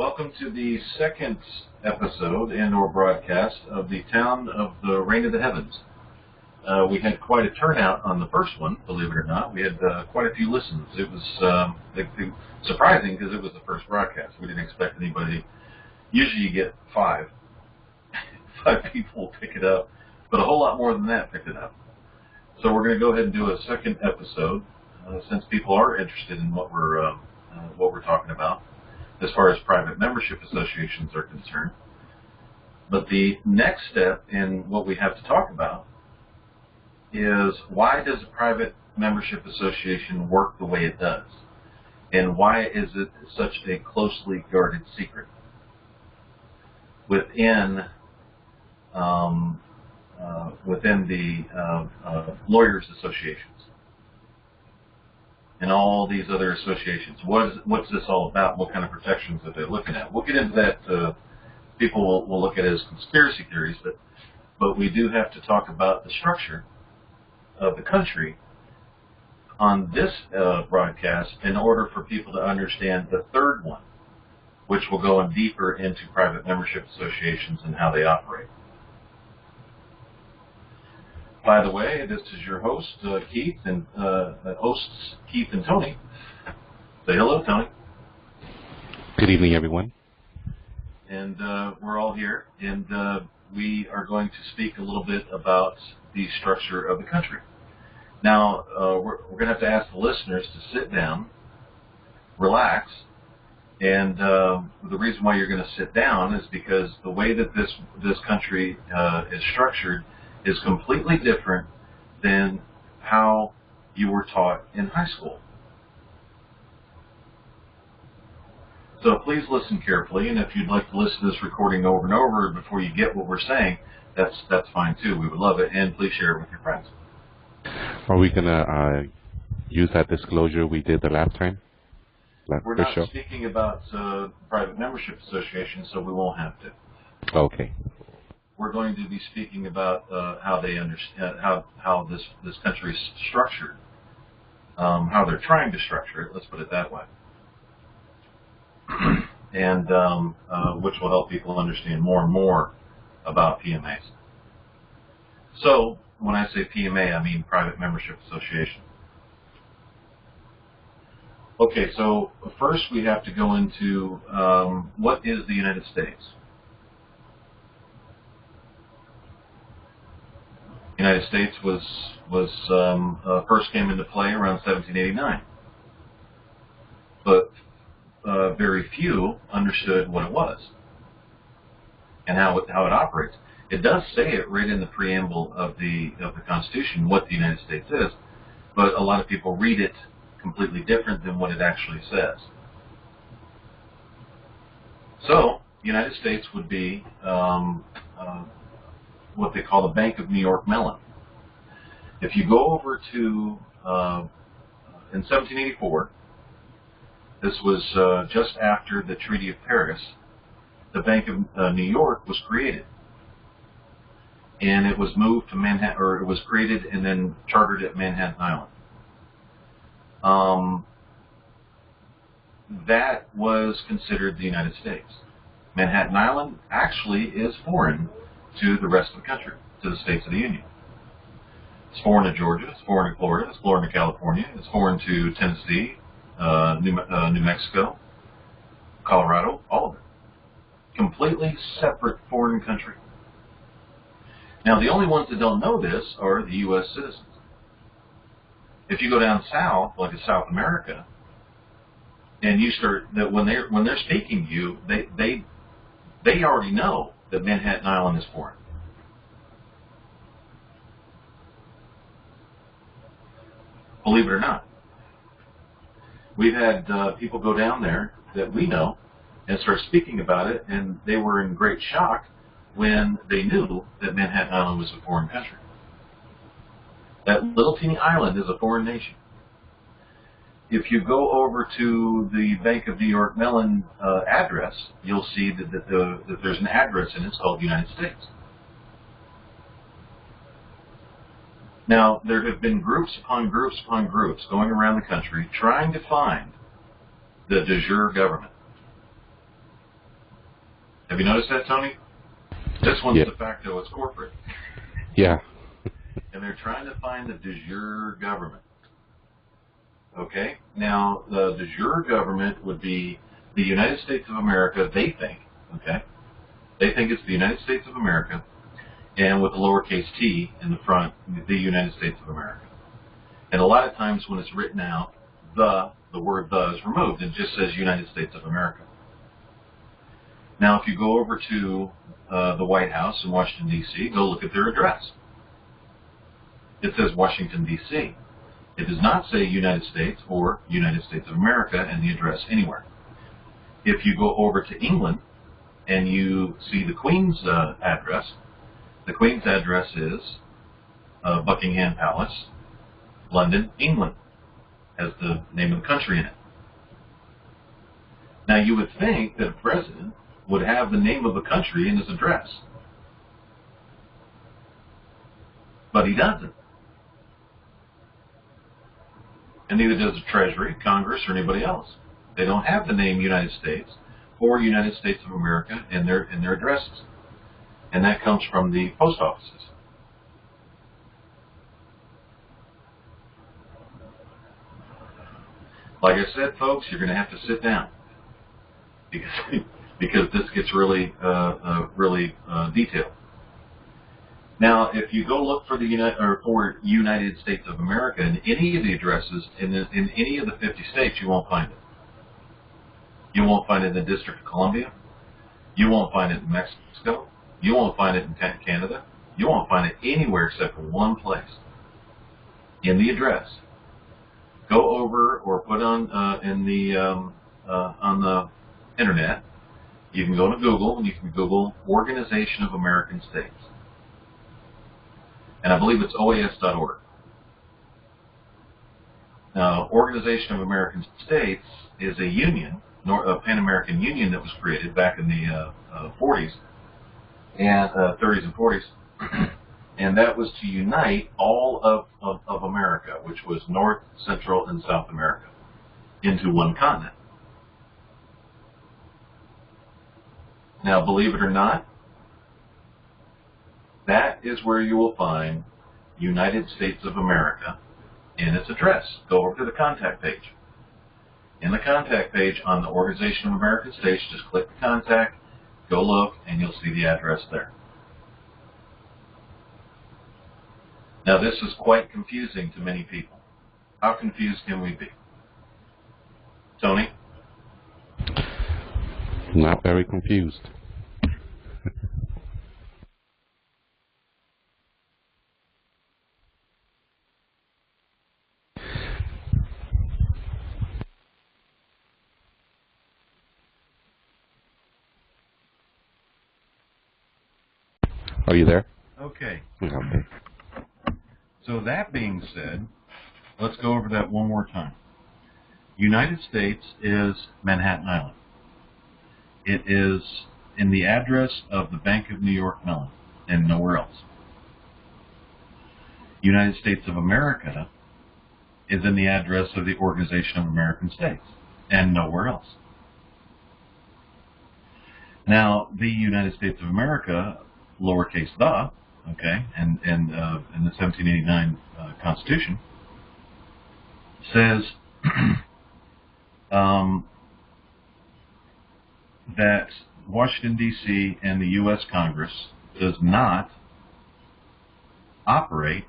Welcome to the second episode and/or broadcast of the Town of the Reign of the Heavens. We had quite a turnout on the first one, believe it or not. We had quite a few listens. It was surprising because it was the first broadcast. We didn't expect anybody. Usually you get five people pick it up, but a whole lot more than that picked it up. So we're going to go ahead and do a second episode since people are interested in what we're talking about as far as private membership associations are concerned. But the next step in what we have to talk about is, why does a private membership association work the way it does? And why is it such a closely guarded secret within the lawyers' associations and all these other associations? What's this all about? What kind of protections are they looking at? We'll get into that. People will look at it as conspiracy theories, but we do have to talk about the structure of the country on this broadcast in order for people to understand the third one, which will go in deeper into private membership associations and how they operate. By the way, this is your host, Keith, and hosts Keith and Tony. Say hello, Tony. Good evening, everyone. And we're all here, and we are going to speak a little bit about the structure of the country. Now, we're going to have to ask the listeners to sit down, relax, and the reason why you're going to sit down is because the way that this country is structured is completely different than how you were taught in high school. So please listen carefully, and if you'd like to listen to this recording over and over before you get what we're saying, that's fine too. We would love it, and please share it with your friends. Are we going to use that disclosure we did the last time? We're not speaking about private membership associations, so we won't have to. Okay. We're going to be speaking about how they understand how this country is structured, how they're trying to structure it. Let's put it that way, and which will help people understand more and more about PMAs. So when I say PMA, I mean private membership association. Okay, so first we have to go into what is the United States. The United States was first came into play around 1789, but very few understood what it was and how it operates. It does say it right in the preamble of the Constitution what the United States is, but a lot of people read it completely different than what it actually says. So, the United States would be what they call the Bank of New York Mellon. If you go over to, in 1784, this was just after the Treaty of Paris, the Bank of New York was created. And it was moved to Manhattan, or it was created and then chartered at Manhattan Island. That was considered the United States. Manhattan Island actually is foreign to the rest of the country, to the states of the Union. It's foreign to Georgia, it's foreign to Florida, it's foreign to California, it's foreign to Tennessee, New Mexico, Colorado, all of it. Completely separate foreign country. Now, the only ones that don't know this are the U.S. citizens. If you go down south, like in South America, and you start that when they're speaking to you, they already know that Manhattan Island is foreign. Believe it or not, we've had people go down there that we know and start speaking about it, and they were in great shock when they knew that Manhattan Island was a foreign country. That little teeny island is a foreign nation. If you go over to the Bank of New York Mellon address, you'll see that there's an address in it. It's called the United States. Now, there have been groups upon groups upon groups going around the country trying to find the de jure government. you noticed that, Tony? This one's Yeah. de facto, it's corporate. Yeah. And they're trying to find the de jure government. Okay? Now, the de jure government would be the United States of America, they think, okay? They think it's the United States of America, and with the lowercase t in the front, the United States of America. And a lot of times when it's written out, the word the is removed. It just says United States of America. Now, if you go over to the White House in Washington, D.C., go look at their address. It says Washington, D.C. It does not say United States or United States of America in the address anywhere. If you go over to England and you see the Queen's address, the Queen's address is Buckingham Palace, London, England, has the name of the country in it. Now, you would think that a president would have the name of the country in his address, but he doesn't. And neither does the Treasury, Congress, or anybody else. They don't have the name United States or United States of America in their addresses. And that comes from the post offices. Like I said, folks, you're going to have to sit down because this gets really detailed. Now, if you go look for the United States of America in any of the addresses in any of the 50 states, you won't find it. You won't find it in the District of Columbia. You won't find it in Mexico. You won't find it in Canada. You won't find it anywhere except for one place, in the address. Go over or put on on the internet. You can go to Google and you can Google Organization of American States. And I believe it's OAS.org. Now, Organization of American States is a union, a Pan-American Union that was created back in the 40s and 30s and 40s, and that was to unite all of America, which was North, Central, and South America, into one continent. Now, believe it or not, that is where you will find United States of America in its address. Go over to the contact page. In the contact page on the Organization of American States, just click the contact, go look, and you'll see the address there. Now, this is quite confusing to many people. How confused can we be? Tony? Not very confused. Are you there? Okay. Okay. So that being said, let's go over that one more time. United States is Manhattan Island. It is in the address of the Bank of New York Mellon and nowhere else. United States of America is in the address of the Organization of American States and nowhere else. Now, the United States of America, lowercase the, okay, and in the 1789 Constitution, says that Washington, D.C. and the U.S. Congress does not operate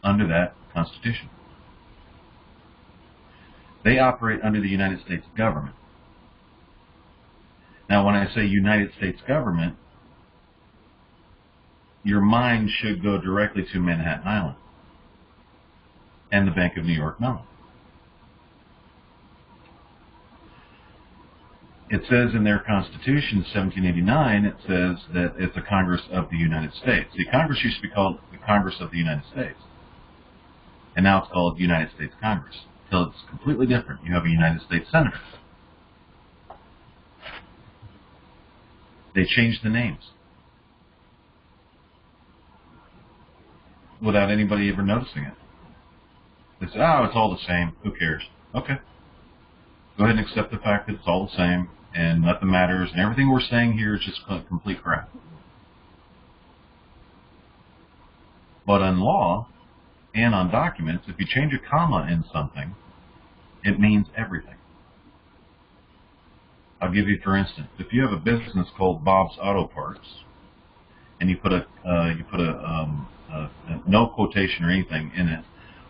under that Constitution. They operate under the United States government. Now, when I say United States government, your mind should go directly to Manhattan Island and the Bank of New York Mellon. It says in their Constitution, 1789, it says that it's a Congress of the United States. The Congress used to be called the Congress of the United States. And now it's called United States Congress. Until it's completely different. You have a United States Senator. They changed the names without anybody ever noticing it. They said, oh, it's all the same. Who cares? Okay. Go ahead and accept the fact that it's all the same. and nothing matters, and everything we're saying here is just complete crap. But on law and on documents, if you change a comma in something, it means everything. I'll give you, for instance, if you have a business called Bob's Auto Parts, and you put a no quotation or anything in it,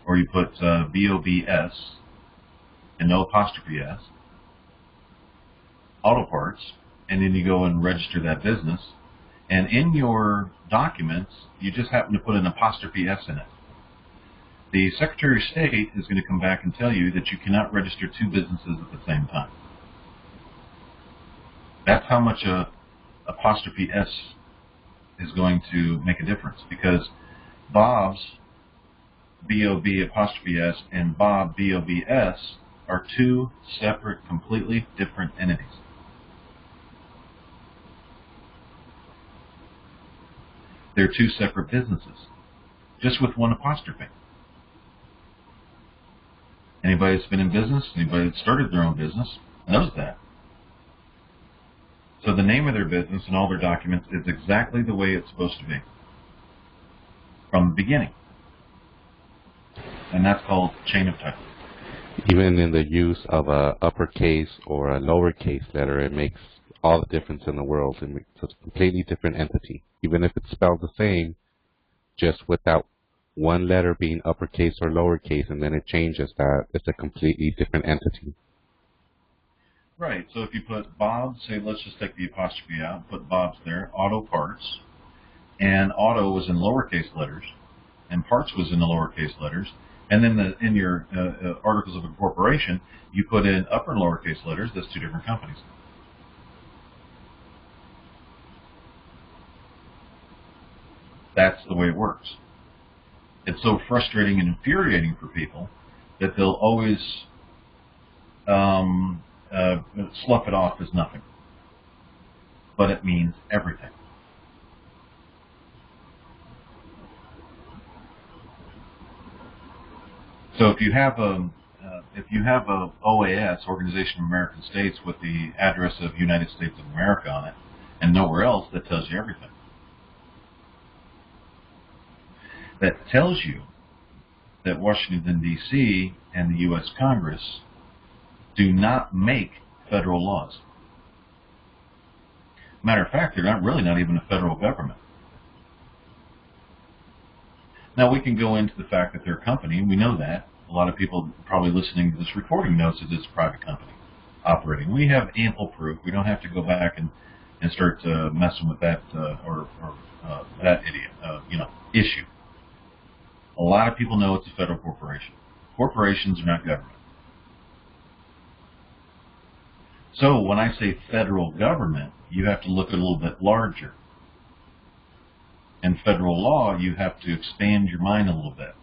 or you put BOBS and no apostrophe S, Auto Parts, and then you go and register that business, and in your documents you just happen to put an apostrophe S in it, the Secretary of State is going to come back and tell you that you cannot register two businesses at the same time. That's how much a apostrophe S is going to make a difference, because Bob's, B-O-B apostrophe S, and Bob, B-O-B-S, are two separate, completely different entities. They're two separate businesses, just with one apostrophe. Anybody that's been in business, anybody that started their own business, knows that. So the name of their business and all their documents is exactly the way it's supposed to be from the beginning. And that's called chain of title. Even in the use of a uppercase or a lowercase letter, it makes all the difference in the world. It makes a completely different entity. Even if it's spelled the same, just without one letter being uppercase or lowercase, and then it changes that, it's a completely different entity. Right, so if you put Bob, say let's just take the apostrophe out, put Bob's there, Auto Parts, and auto was in lowercase letters, and parts was in the lowercase letters, and then in your articles of incorporation, you put in upper and lowercase letters, that's two different companies. That's the way it works. It's so frustrating and infuriating for people that they'll always slough it off as nothing. But it means everything. So if you have a OAS, Organization of American States, with the address of United States of America on it, and nowhere else, that tells you everything. That tells you that Washington, D.C. and the U.S. Congress do not make federal laws. Matter of fact, they're not even a federal government. Now, we can go into the fact that they're a company, and we know that. A lot of people probably listening to this recording knows that it's a private company operating. We have ample proof. We don't have to go back and start messing with that that issue. A lot of people know it's a federal corporation. Corporations are not government. So when I say federal government, you have to look a little bit larger. In federal law, you have to expand your mind a little bit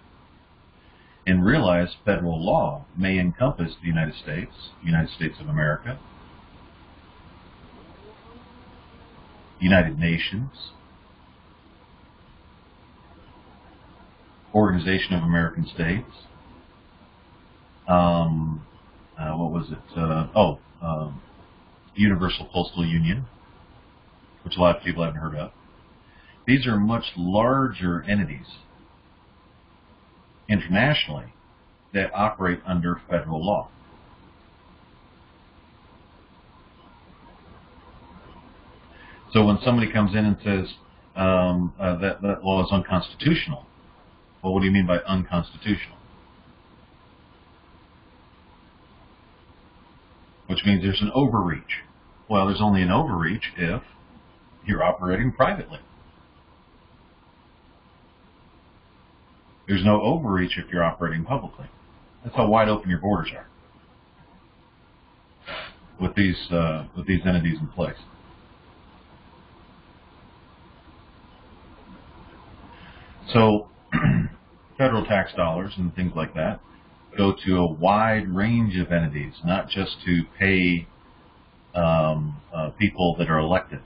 and realize federal law may encompass the United States of America, United Nations, Organization of American States, Universal Postal Union, which a lot of people haven't heard of. These are much larger entities internationally that operate under federal law. So when somebody comes in and says that law is unconstitutional, well, what do you mean by unconstitutional? Which means there's an overreach. Well, there's only an overreach if you're operating privately. There's no overreach if you're operating publicly. That's how wide open your borders are with these entities in place. So federal tax dollars and things like that go to a wide range of entities, not just to pay people that are elected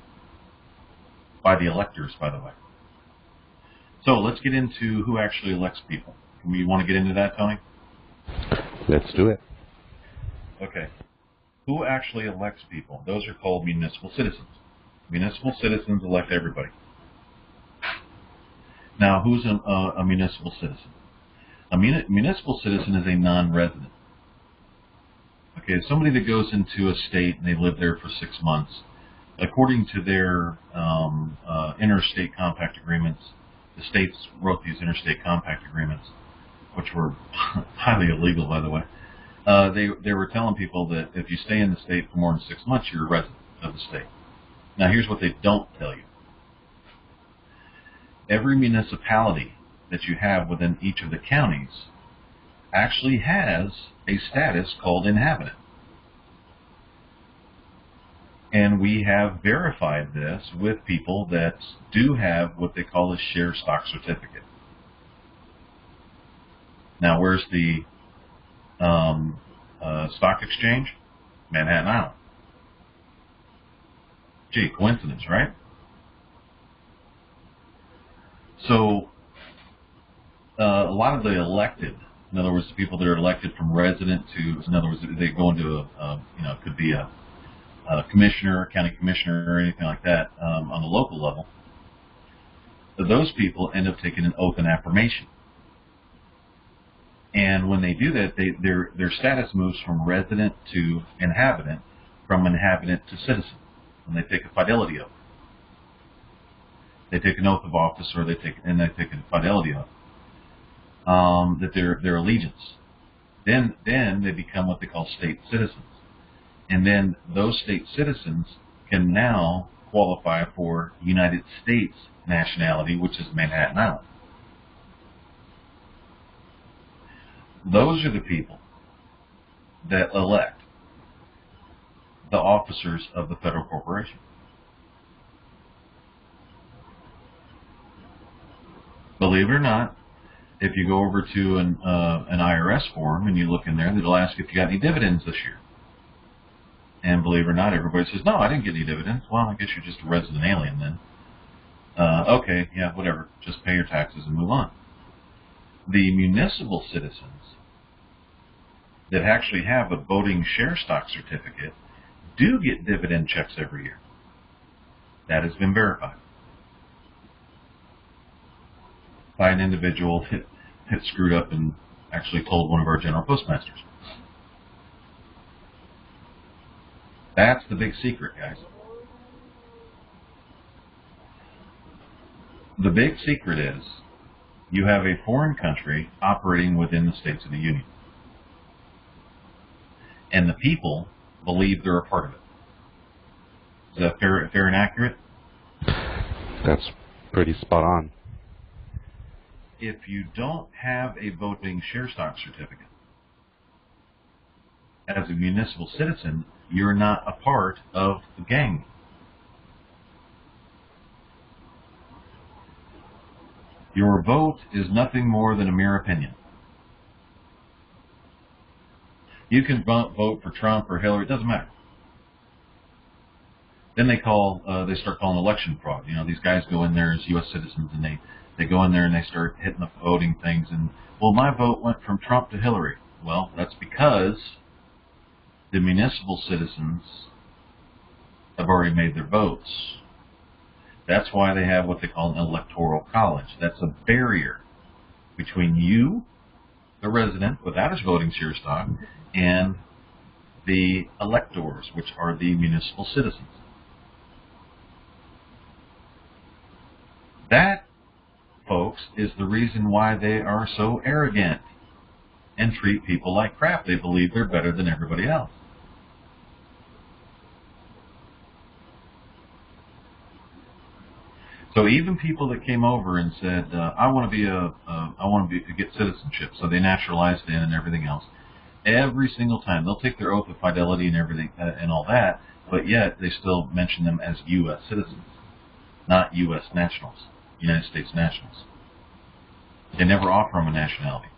by the electors, by the way. So let's get into who actually elects people. You want to get into that, Tony? Let's do it. Okay. Who actually elects people? Those are called municipal citizens. Municipal citizens elect everybody. Now, who's a municipal citizen? A municipal citizen is a non-resident. Okay, somebody that goes into a state and they live there for 6 months, according to their interstate compact agreements, the states wrote these interstate compact agreements, which were highly illegal, by the way. They were telling people that if you stay in the state for more than 6 months, you're a resident of the state. Now, here's what they don't tell you. Every municipality that you have within each of the counties actually has a status called inhabitant. And we have verified this with people that do have what they call a share stock certificate. Now, where's the stock exchange? Manhattan Island. Gee, coincidence, right? So, a lot of the elected, in other words, the people that are elected from resident to, in other words, they go into it could be a commissioner, county commissioner, or anything like that on the local level. Those people end up taking an oath and affirmation. And when they do that, their status moves from resident to inhabitant, from inhabitant to citizen. And they take a fidelity oath. They take an oath of office, or they take a fidelity oath. That their allegiance. Then they become what they call state citizens. And then those state citizens can now qualify for United States nationality, which is Manhattan Island. Those are the people that elect the officers of the federal corporation. Believe it or not, if you go over to an IRS form and you look in there, they'll ask if you got any dividends this year. And believe it or not, everybody says, no, I didn't get any dividends. Well, I guess you're just a resident alien then. Okay, yeah, whatever. Just pay your taxes and move on. The municipal citizens that actually have a voting share stock certificate do get dividend checks every year. That has been verified by an individual that screwed up and actually told one of our general postmasters. That's the big secret, guys. The big secret is you have a foreign country operating within the states of the Union. And the people believe they're a part of it. Is that fair and accurate? That's pretty spot on. If you don't have a voting share stock certificate, as a municipal citizen, you're not a part of the gang. Your vote is nothing more than a mere opinion. You can vote for Trump or Hillary, it doesn't matter. Then they start calling election fraud. You know, these guys go in there as U.S. citizens and they go in there and they start hitting the voting things and, well, my vote went from Trump to Hillary. Well, that's because the municipal citizens have already made their votes. That's why they have what they call an electoral college. That's a barrier between you, the resident, without his voting share stock, and the electors, which are the municipal citizens. That, folks, is the reason why they are so arrogant and treat people like crap. They believe they're better than everybody else. So even people that came over and said, I want to get citizenship, so they naturalized in and everything else. Every single time they'll take their oath of fidelity and everything and all that, but yet they still mention them as U.S. citizens, not U.S. nationals, United States nationals. They never offer them a nationality.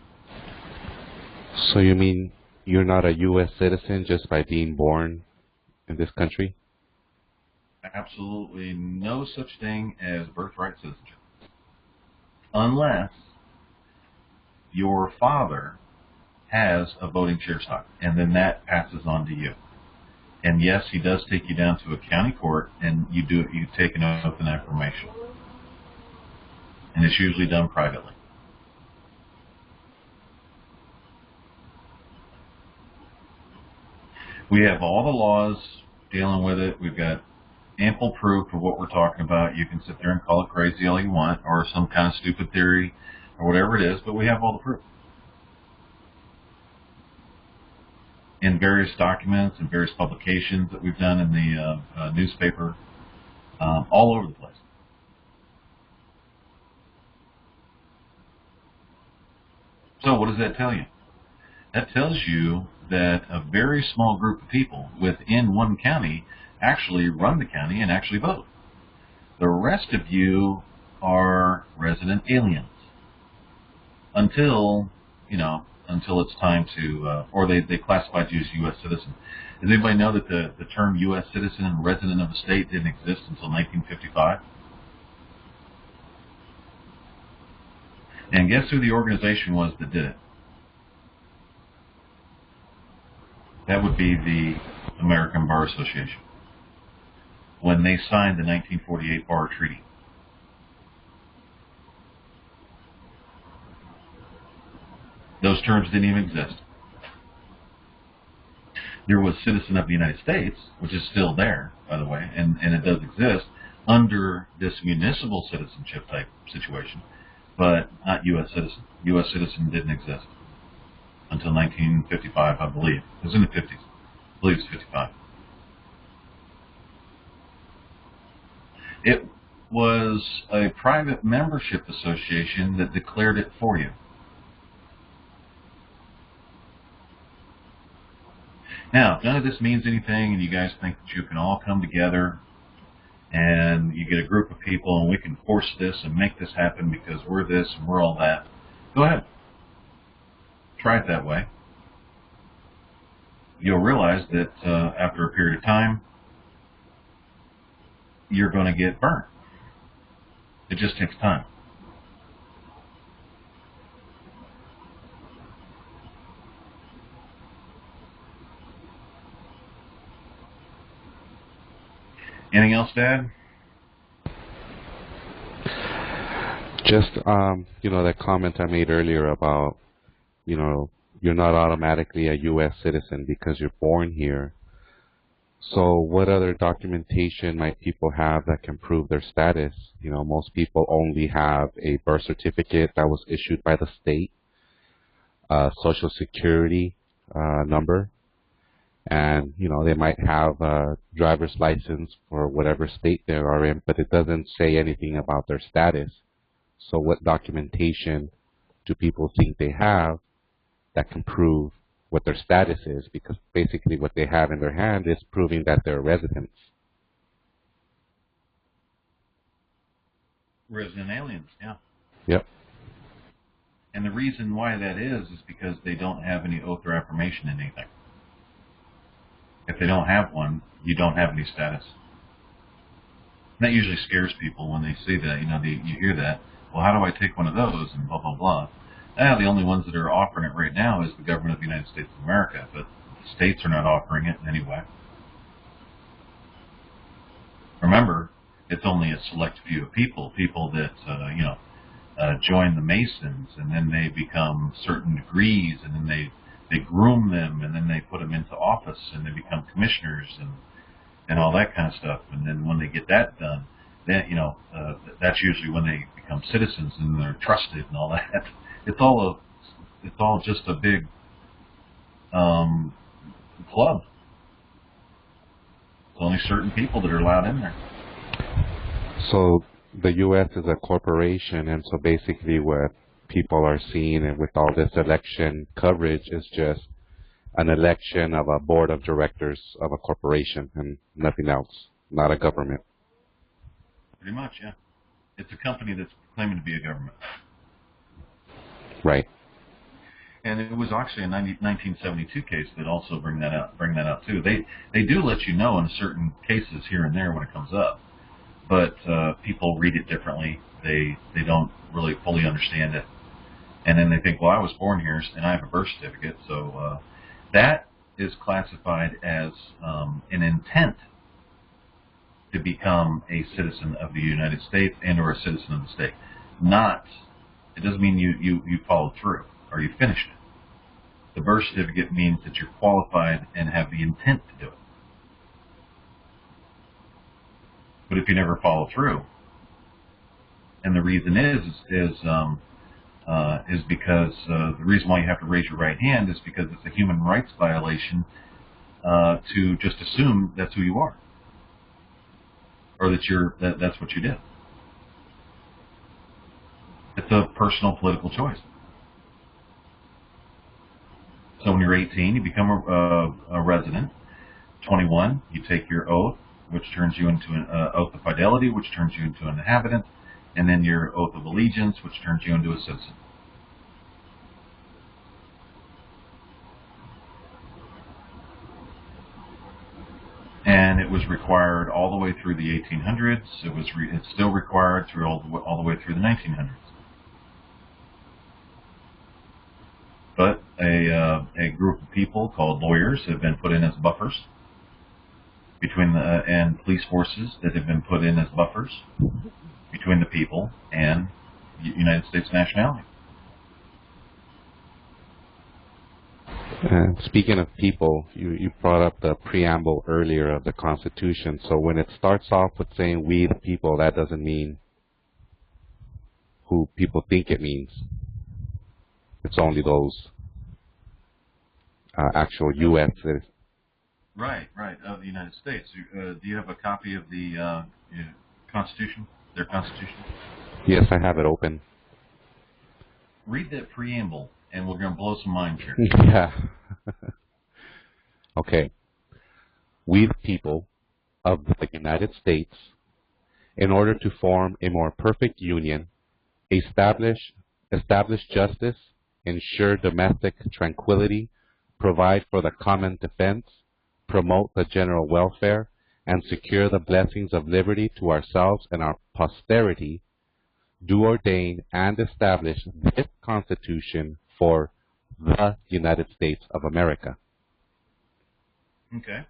So you mean you're not a U.S. citizen just by being born in this country? Absolutely no such thing as birthright citizenship. Unless your father has a voting share stock, and then that passes on to you. And yes, he does take you down to a county court, and you take an oath and affirmation. And it's usually done privately. We have all the laws dealing with it. We've got ample proof of what we're talking about. You can sit there and call it crazy all you want, or some kind of stupid theory, or whatever it is, but we have all the proof. In various documents and various publications that we've done in the newspaper, all over the place. So what does that tell you? That tells you that a very small group of people within one county actually run the county and actually vote. The rest of you are resident aliens until it's time to, or they classified you as U.S. citizen. Does anybody know that the term U.S. citizen and resident of a state didn't exist until 1955? And guess who the organization was that did it? That would be the American Bar Association, when they signed the 1948 Bar Treaty. Those terms didn't even exist. There was citizen of the United States, which is still there, by the way, and it does exist under this municipal citizenship type situation, but not U.S. citizen. U.S. citizen didn't exist until 1955, I believe. It was in the 50s. I believe it's 55. It was a private membership association that declared it for you. Now, if none of this means anything and you guys think that you can all come together and you get a group of people and we can force this and make this happen because we're this and we're all that, go ahead. Try it that way. You'll realize that after a period of time, you're going to get burnt. It just takes time. Anything else, Dad? Just, that comment I made earlier about, you're not automatically a U.S. citizen because you're born here. So what other documentation might people have that can prove their status? Most people only have a birth certificate that was issued by the state, a Social Security number, and, they might have a driver's license for whatever state they are in, but it doesn't say anything about their status. So what documentation do people think they have that can prove what their status is? Because basically what they have in their hand is proving that they're residents. Resident aliens, yeah. Yep. And the reason why that is because they don't have any oath or affirmation in anything. If they don't have one, you don't have any status. And that usually scares people when they see that, you hear that. Well, how do I take one of those? And blah, blah, blah. The only ones that are offering it right now is the government of the United States of America, but the states are not offering it in any way. Remember, it's only a select few of people that, join the Masons, and then they become certain degrees, and then they groom them, and then they put them into office, and they become commissioners, and all that kind of stuff. And then when they get that done, then, that's usually when they become citizens, and they're trusted and all that. It's all just a big club. It's only certain people that are allowed in there. So the U.S. is a corporation, and so basically what people are seeing, and with all this election coverage, is just an election of a board of directors of a corporation and nothing else, not a government. Pretty much, yeah. It's a company that's claiming to be a government. Right. And it was actually a 1972 case that also bring that out too. They do let you know in certain cases here and there when it comes up, but people read it differently. They don't really fully understand it, and then they think, well, I was born here and I have a birth certificate, so that is classified as an intent to become a citizen of the United States and or a citizen of the state. It doesn't mean you followed through or you finished it. The birth certificate means that you're qualified and have the intent to do it. But if you never follow through, and the reason is because the reason why you have to raise your right hand is because it's a human rights violation to just assume that's who you are, or that's what you did. It's a personal political choice. So when you're 18, you become a resident. 21, you take your oath, which turns you into an oath of fidelity, which turns you into an inhabitant, and then your oath of allegiance, which turns you into a citizen. And it was required all the way through the 1800s. It's still required through all the way through the 1900s. But a group of people called lawyers have been put in as buffers and police forces that have been put in as buffers between the people and United States nationality. Speaking of people, you brought up the preamble earlier of the Constitution. So when it starts off with saying "we the people," that doesn't mean who people think it means. It's only those actual U.S. citizens. Right, of the United States. Do you have a copy of the Constitution, their Constitution? Yes, I have it open. Read that preamble, and we're going to blow some minds here. Yeah. Okay. We the people of the United States, in order to form a more perfect union, establish justice, ensure domestic tranquility, provide for the common defense, promote the general welfare, and secure the blessings of liberty to ourselves and our posterity, do ordain and establish this Constitution for the United States of America. Okay.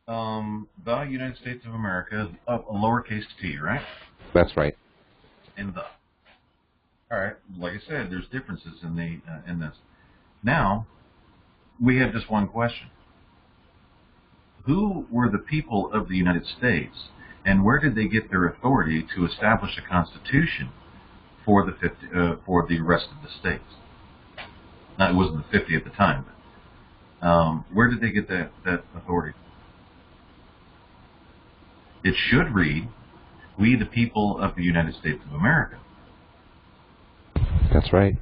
The United States of America is a lowercase t, right? That's right. And the. All right. Like I said, there's differences in this. Now, we have just one question. Who were the people of the United States, and where did they get their authority to establish a constitution for the rest of the states? Now, it wasn't the 50 at the time, but where did they get that authority? It should read, "We the people of the United States of America." That's right.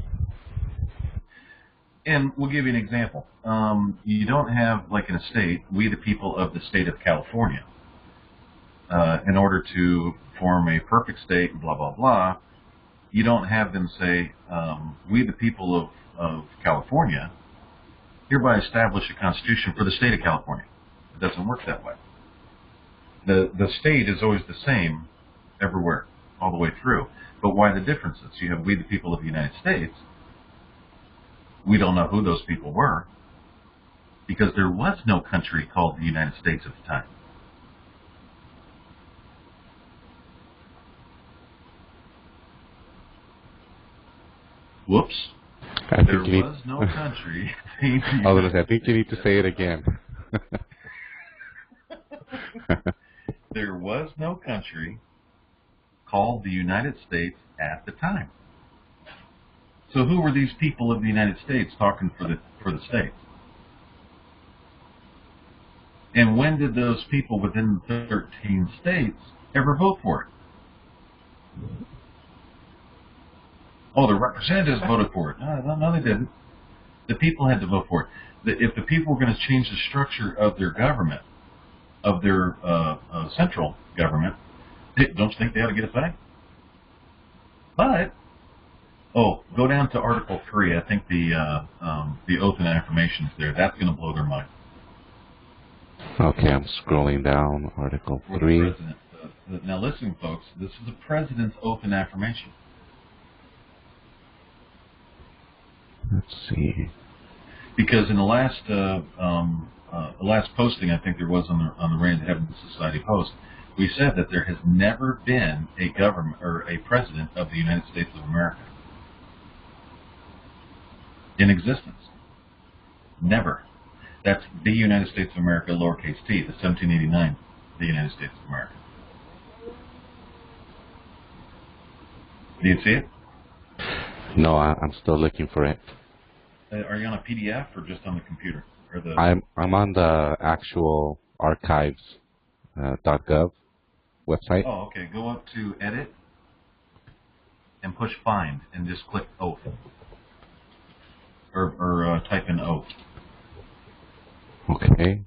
And we'll give you an example. You don't have, like in a state, "We the people of the state of California." In order to form a perfect state, blah, blah, blah, you don't have them say, "We the people of California hereby establish a constitution for the state of California." It doesn't work that way. The state is always the same everywhere, all the way through. But why the differences? You have "We the people of the United States." We don't know who those people were, because there was no country called the United States at the time. Whoops. There was no country. I think you need to say it again. There was no country called the United States at the time. So who were these people of the United States talking for the states? And when did those people within the 13 states ever vote for it? Oh, the representatives voted for it. No, they didn't. The people had to vote for it. If the people were going to change the structure of their government, of their central government, don't you think they ought to get a say? But, go down to Article 3. I think the oath and affirmations there. That's going to blow their mind. Okay, I'm scrolling down. Article 3. Now listen, folks. This is the president's oath and affirmation. Let's see. Because in the last posting I think there was on the Rain to Heaven Society post, we said that there has never been a government or a president of the United States of America in existence. Never. That's the United States of America, lowercase t, the 1789, the United States of America. Do you see it? No, I'm still looking for it. Are you on a PDF or just on the computer? Or the? I'm on the actual archives.gov website. Oh, okay. Go up to Edit and push Find and just click Oath. Or type in Oath. Okay.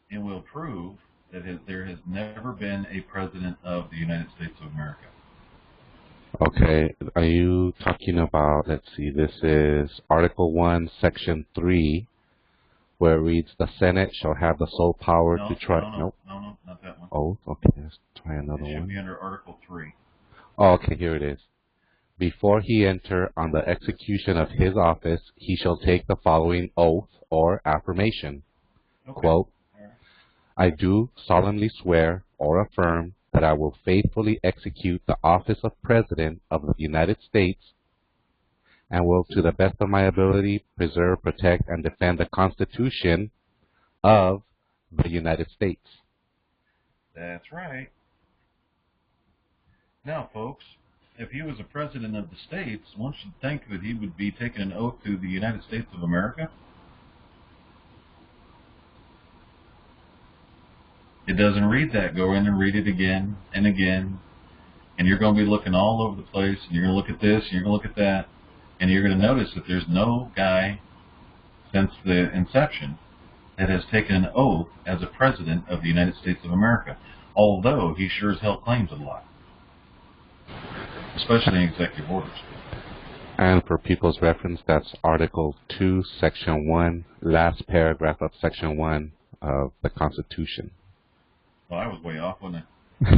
It will prove that there has never been a president of the United States of America. Okay. Are you talking about, let's see, this is Article 1, Section 3, where it reads, the Senate shall have the sole power to try... No, not that one. Oh, okay. Let's try another one. It should be under Article 3. Oh, okay, here it is. Before he enter on the execution of his office, he shall take the following oath or affirmation. Okay. Quote, All right. I do solemnly swear or affirm that I will faithfully execute the office of President of the United States and will, to the best of my ability, preserve, protect, and defend the Constitution of the United States. That's right. Now, folks, if he was a president of the states, one should think that he would be taking an oath to the United States of America. It doesn't read that. Go in and read it again and again. And you're going to be looking all over the place. And you're going to look at this, and you're going to look at that. And you're going to notice that there's no guy since the inception that has taken an oath as a president of the United States of America. Although he sure as hell claims it a lot. Especially in executive orders. And for people's reference, that's Article 2, Section 1, last paragraph of Section 1 of the Constitution. Well, I was way off, wasn't I?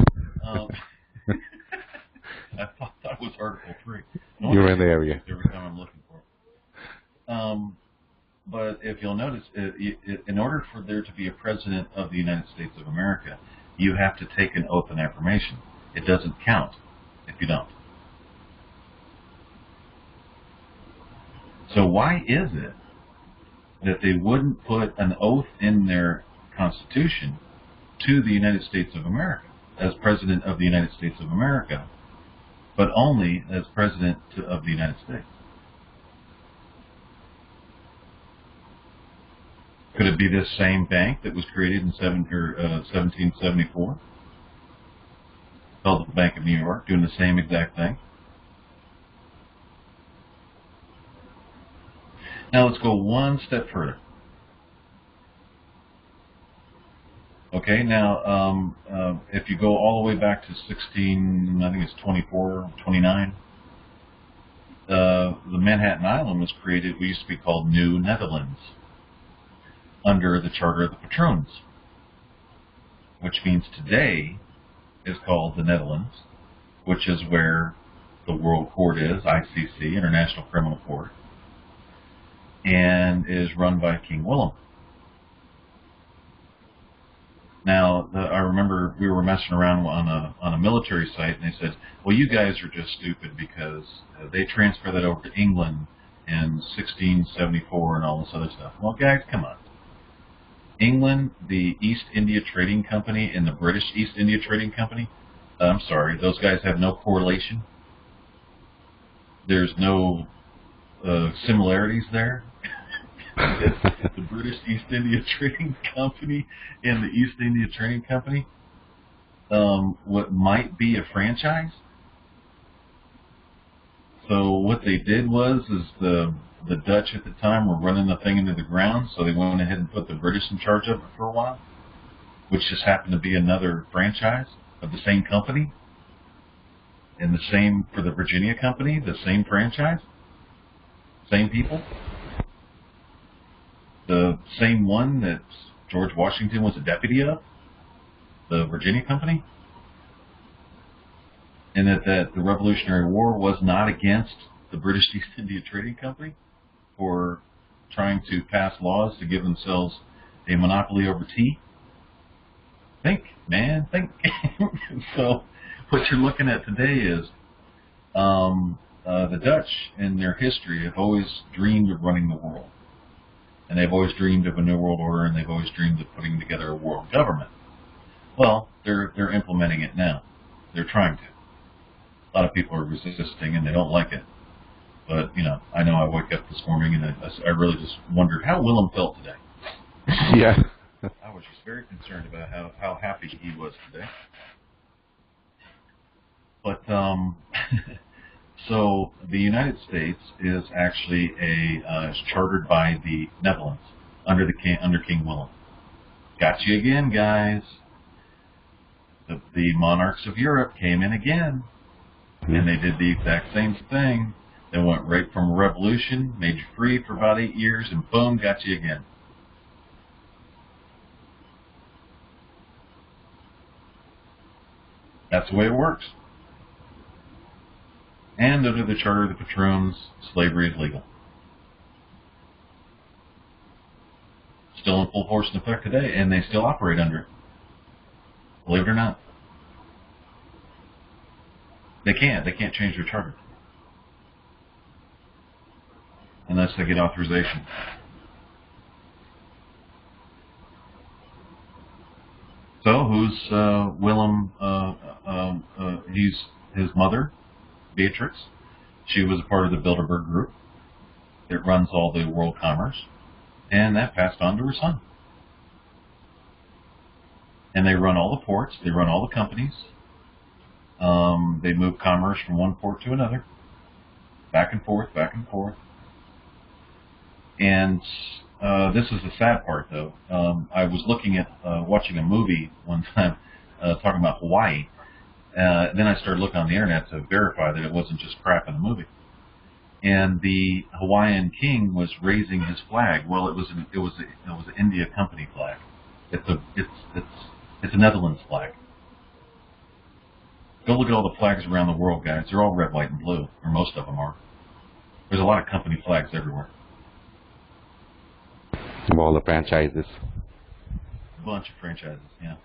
I thought that was Article 3. No, you're in the area. Every time I'm looking for it. But if you'll notice, in order for there to be a president of the United States of America, you have to take an oath and affirmation. It doesn't count if you don't. So why is it that they wouldn't put an oath in their Constitution to the United States of America as President of the United States of America, but only as President of the United States? Could it be this same bank that was created in 1774? Called the Bank of New York, doing the same exact thing? Now let's go one step further. Okay, now if you go all the way back to 29, the Manhattan Island was created, we used to be called New Netherlands, under the Charter of the Patroons, which means today is called the Netherlands, which is where the World Court is, ICC, International Criminal Court, and is run by King Willem. Now, I remember we were messing around on a military site, and they said, well, you guys are just stupid because they transferred that over to England in 1674 and all this other stuff. Well, guys, come on. England, the East India Trading Company, and the British East India Trading Company, I'm sorry, those guys have no correlation. There's no similarities there. The British East India Trading Company and the East India Trading Company, what might be a franchise. So what they did is the Dutch at the time were running the thing into the ground, so they went ahead and put the British in charge of it for a while, which just happened to be another franchise of the same company. And the same for the Virginia Company, the same franchise, same people. The same one that George Washington was a deputy of, the Virginia Company, and that the Revolutionary War was not against the the British East India Trading Company for trying to pass laws to give themselves a monopoly over tea? Think, man, think. So what you're looking at today is the Dutch in their history have always dreamed of running the world. And they've always dreamed of a new world order, and they've always dreamed of putting together a world government. Well, they're implementing it now. They're trying to. A lot of people are resisting, and they don't like it. But, I know I woke up this morning, and I really just wondered how Willem felt today. Yeah. I was just very concerned about how happy he was today. But, so the United States is actually is chartered by the Netherlands under King Willem. Got you again, guys. The monarchs of Europe came in again, and they did the exact same thing. They went right from a revolution, made you free for about 8 years, and boom, got you again. That's the way it works. And under the Charter of the Patroons, slavery is legal. Still in full force and effect today, and they still operate under it. Believe it or not. They can't change their charter. Unless they get authorization. So, who's Willem? He's his mother, Beatrix. She was a part of the Bilderberg Group. It runs all the world commerce. And that passed on to her son. And they run all the ports. They run all the companies. They move commerce from one port to another. Back and forth, back and forth. And this is the sad part, though. I was watching a movie one time talking about Hawaii. Then I started looking on the internet to verify that it wasn't just crap in the movie. And the Hawaiian king was raising his flag. Well, it was an India Company flag. It's a Netherlands flag. Go look at all the flags around the world, guys. They're all red, white, and blue, or most of them are. There's a lot of company flags everywhere. All the franchises. A bunch of franchises, yeah.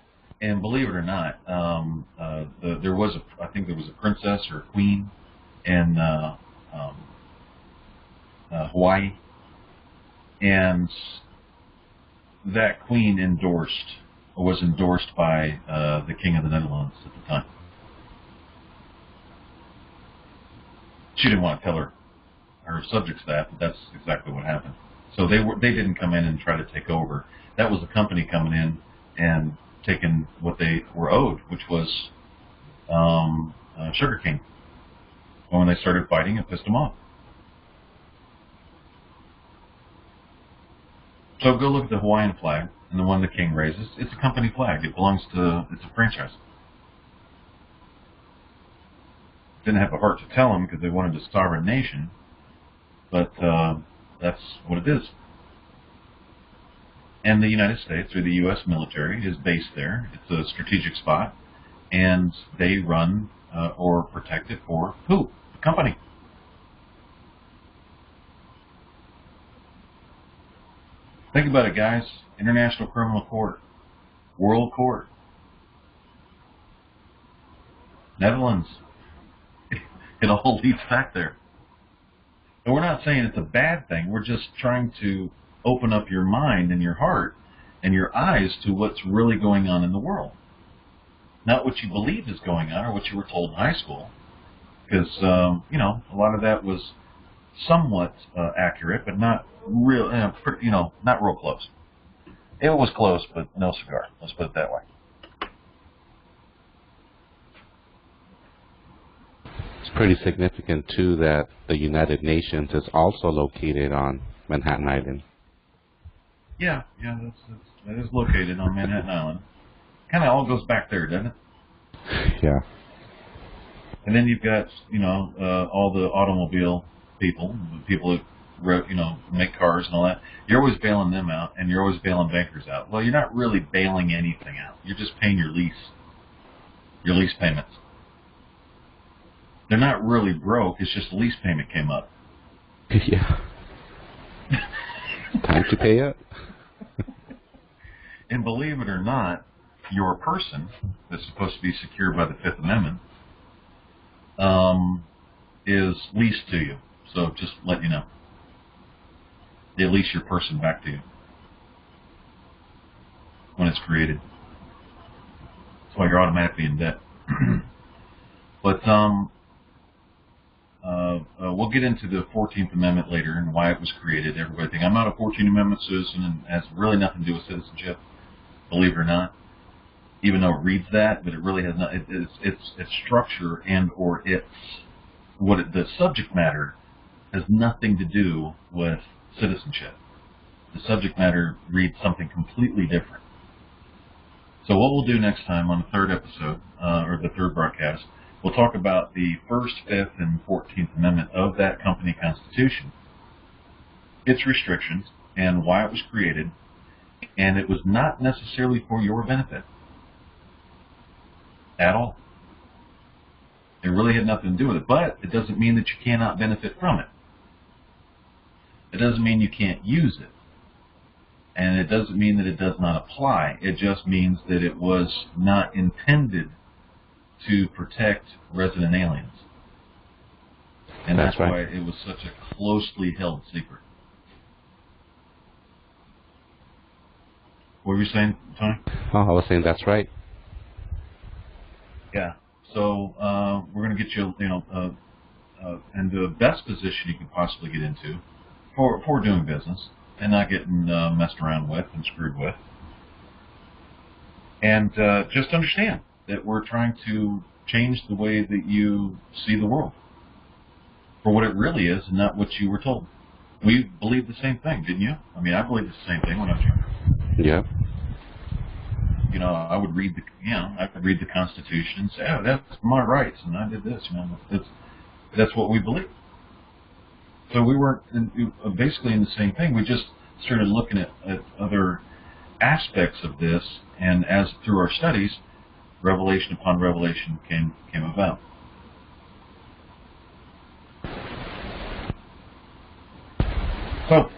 And believe it or not, I think there was a princess or a queen in Hawaii, and that queen was endorsed by the King of the Netherlands at the time. She didn't want to tell her subjects that, but that's exactly what happened. So they didn't come in and try to take over. That was the company coming in and taking what they were owed, which was sugarcane. And when they started fighting, it pissed them off. So go look at the Hawaiian flag and the one the king raises. It's a company flag. It's a franchise. Didn't have the heart to tell them because they wanted a sovereign nation, but that's what it is. And the United States, or the U.S. military, is based there. It's a strategic spot, and they run or protect it for who? The company. Think about it, guys. International Criminal Court, World Court, Netherlands. It all leads back there. And we're not saying it's a bad thing. We're just trying to open up your mind and your heart and your eyes to what's really going on in the world. Not what you believe is going on or what you were told in high school. Because, a lot of that was somewhat accurate, but not real, not real close. It was close, but no cigar. Let's put it that way. It's pretty significant, too, that the United Nations is also located on Manhattan Island. Yeah, that is located on Manhattan Island. Kind of all goes back there, doesn't it? Yeah. And then you've got, all the automobile people that, make cars and all that. You're always bailing them out, and you're always bailing bankers out. Well, you're not really bailing anything out. You're just paying your lease payments. They're not really broke. It's just the lease payment came up. Yeah. Time to pay up. And believe it or not, your person that's supposed to be secured by the Fifth Amendment is leased to you. So just let you know. They lease your person back to you when it's created. That's why you're automatically in debt. But we'll get into the 14th Amendment later and why it was created. Everybody think I'm not a 14th Amendment citizen and has really nothing to do with citizenship. Believe it or not, even though it reads that, but it really has not. Its structure and or the subject matter has nothing to do with citizenship. The subject matter reads something completely different. So what we'll do next time on the third episode, or the third broadcast, we'll talk about the First, Fifth, and 14th Amendment of that company constitution, its restrictions, and why it was created, and it was not necessarily for your benefit at all. It really had nothing to do with it, but it doesn't mean that you cannot benefit from it. It doesn't mean you can't use it. And it doesn't mean that it does not apply. It just means that it was not intended to protect resident aliens. And that's right. why it was such a closely held secret. What were you saying, Tony? Oh, I was saying that's right. Yeah. So we're going to get you, in the best position you can possibly get into for doing business and not getting messed around with and screwed with. And just understand that we're trying to change the way that you see the world for what it really is and not what you were told. We believed the same thing, didn't you? I mean, I believed the same thing when I was younger. Yeah. I would read the Constitution and say, "Oh, that's my rights," and I did this. That's what we believed. So we weren't basically in the same thing. We just started looking at other aspects of this, and as through our studies, revelation upon revelation came about. So,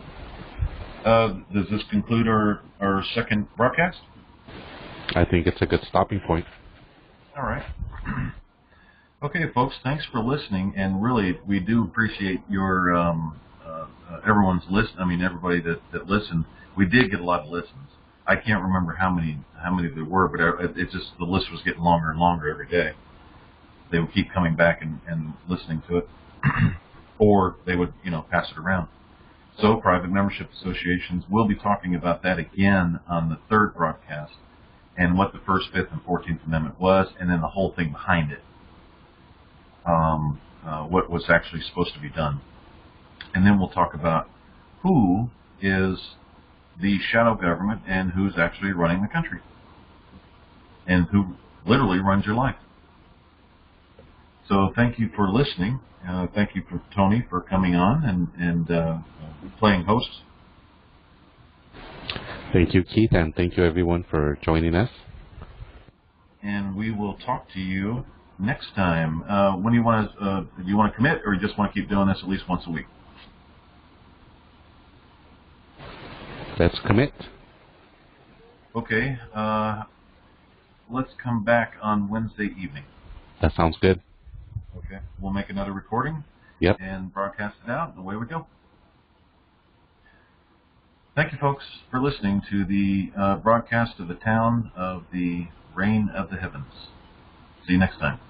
does this conclude our second broadcast? I think it's a good stopping point. All right. Okay, folks, thanks for listening, and really, we do appreciate your everyone's listen. I mean, everybody that listened. We did get a lot of listens. I can't remember how many there were, but it just the list was getting longer and longer every day. They would keep coming back and listening to it, or they would pass it around. So, private membership associations, we'll be talking about that again on the third broadcast, and what the First, Fifth, and 14th Amendment was, and then the whole thing behind it. What was actually supposed to be done. And then we'll talk about who is the shadow government and who's actually running the country. And who literally runs your life. So thank you for listening. Thank you for Tony for coming on and playing host. Thank you, Keith, and thank you everyone for joining us. And we will talk to you next time. When do you want to commit, or you just want to keep doing this at least once a week? Let's commit. Okay. Let's come back on Wednesday evening. That sounds good. Okay. We'll make another recording. Yep. And broadcast it out, and away we go. Thank you, folks, for listening to the broadcast of the town of the Reign of the Heavens. See you next time.